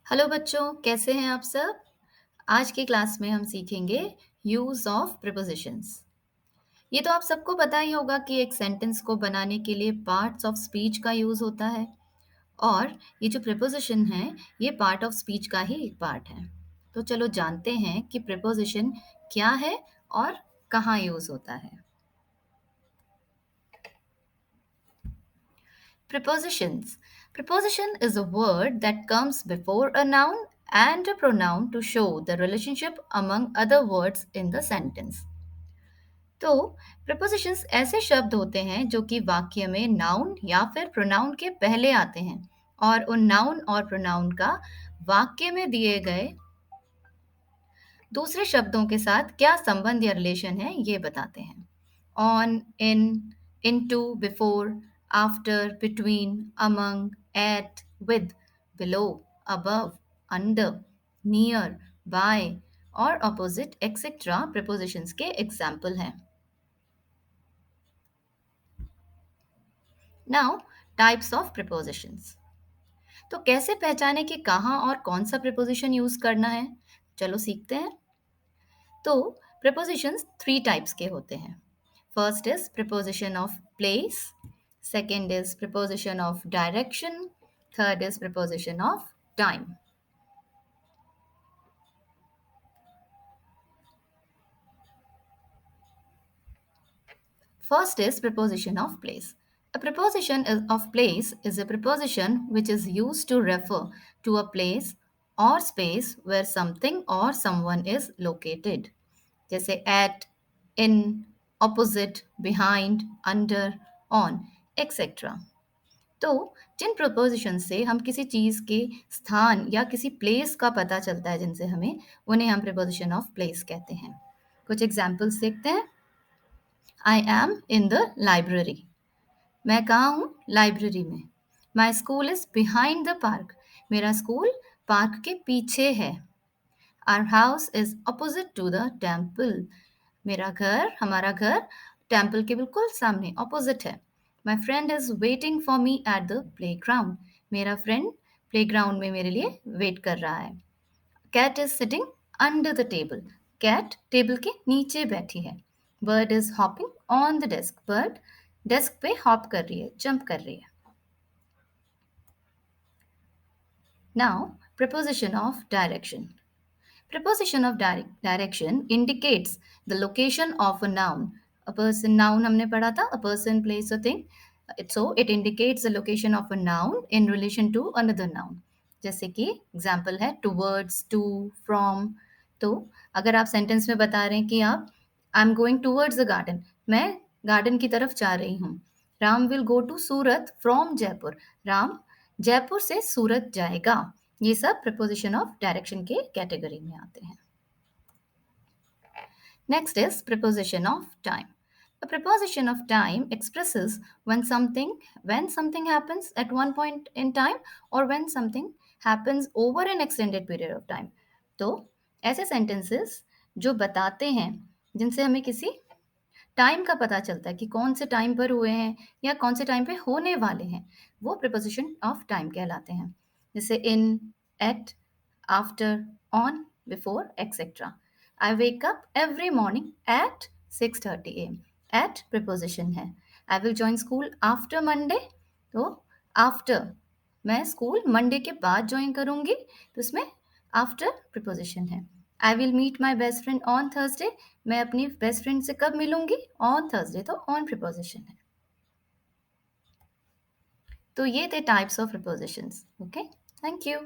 Hello बच्चों, कैसे हैं आप सब? आज की क्लास में हम सीखेंगे यूज़ ऑफ प्रीपोजिशंस। ये तो आप सबको पता ही होगा कि एक सेंटेंस को बनाने के लिए पार्ट्स ऑफ स्पीच का यूज़ होता है और ये जो प्रीपोजिशन है, ये पार्ट ऑफ स्पीच का ही एक पार्ट है। तो चलो जानते हैं कि प्रीपोजिशन क्या है और कहाँ यूज़ होता है। Prepositions. Preposition is a word that comes before a noun and a pronoun to show the relationship among other words in the sentence. तो prepositions ऐसे शब्द होते हैं जो कि वाक्य में नाउन या फिर प्रोनाउन के पहले आते हैं और उन नाउन और प्रोनाउन का वाक्य में दिए गए दूसरे शब्दों के साथ क्या संबंध या रिलेशन है ये बताते हैं। On, in, into, before, after, between, among, at, with, below, above, under, near, by और अपोजिट एक्सेट्रा प्रीपोजिशंस के एग्जाम्पल हैं। Now types of prepositions. तो कैसे पहचाने कि कहाँ और कौन सा प्रीपोजिशन यूज करना है, चलो सीखते हैं। तो prepositions थ्री टाइप्स के होते हैं। First is preposition of place, second is preposition of direction, third is preposition of time. First is preposition of place. A preposition of place is a preposition which is used to refer to a place or space where something or someone is located. जैसे at, in, opposite, behind, under, on, etc. तो जिन preposition से हम किसी चीज़ के स्थान या किसी place का पता चलता है जिनसे हमें, उन्हें हम प्रपोजिशन ऑफ प्लेस कहते हैं। कुछ एग्जाम्पल्स देखते हैं। I am in the library. मैं कहाँ हूँ? लाइब्रेरी में। My school is behind the park. मेरा स्कूल पार्क के पीछे है। Our house is opposite to the temple. मेरा घर, हमारा घर टेम्पल के बिल्कुल सामने, ऑपोजिट है। My friend is waiting for me at the playground. मेरा फ्रेंड प्ले ग्राउंड में मेरे लिए वेट कर रहा है। Cat is sitting under the table. Cat table के नीचे बैठी है। Bird is hopping on the desk. Bird desk पे हॉप कर रही है, जंप कर रही है। Now preposition of direction. Preposition of direction indicates the location of a noun. A person, noun हमने पढ़ा था, a person, place or thing. So it indicates the location of a noun in relation to another noun. जैसे कि example है towards, to, from. तो अगर आप sentence में बता रहे हैं कि आप I am going towards the garden, मैं गार्डन की तरफ जा रही हूँ। Ram will go to Surat from Jaipur. Ram Jaipur से सूरत जाएगा। ये सब प्रपोजिशन ऑफ डायरेक्शन के कैटेगरी में आते हैं। Next is preposition of time. A preposition of time expresses when something happens at one point in time or when something happens over an extended period of time. तो ऐसे sentences जो बताते हैं, जिनसे हमें किसी टाइम का पता चलता है कि कौन से टाइम पर हुए हैं या कौन से टाइम पे होने वाले हैं, वो प्रीपोजिशन ऑफ टाइम कहलाते हैं। जैसे in, at, after, on, before etcetera. I wake up every morning at 6:30 AM। At preposition है। I will join school after Monday. तो आफ्टर, मैं स्कूल मंडे के बाद ज्वाइन करूंगी, तो इसमें आफ्टर प्रीपोजिशन है। I will meet my best friend on Thursday. मैं अपनी बेस्ट फ्रेंड से कब मिलूंगी? On Thursday. तो ऑन प्रीपोजिशन है। तो ये थे types of prepositions. Okay, thank you.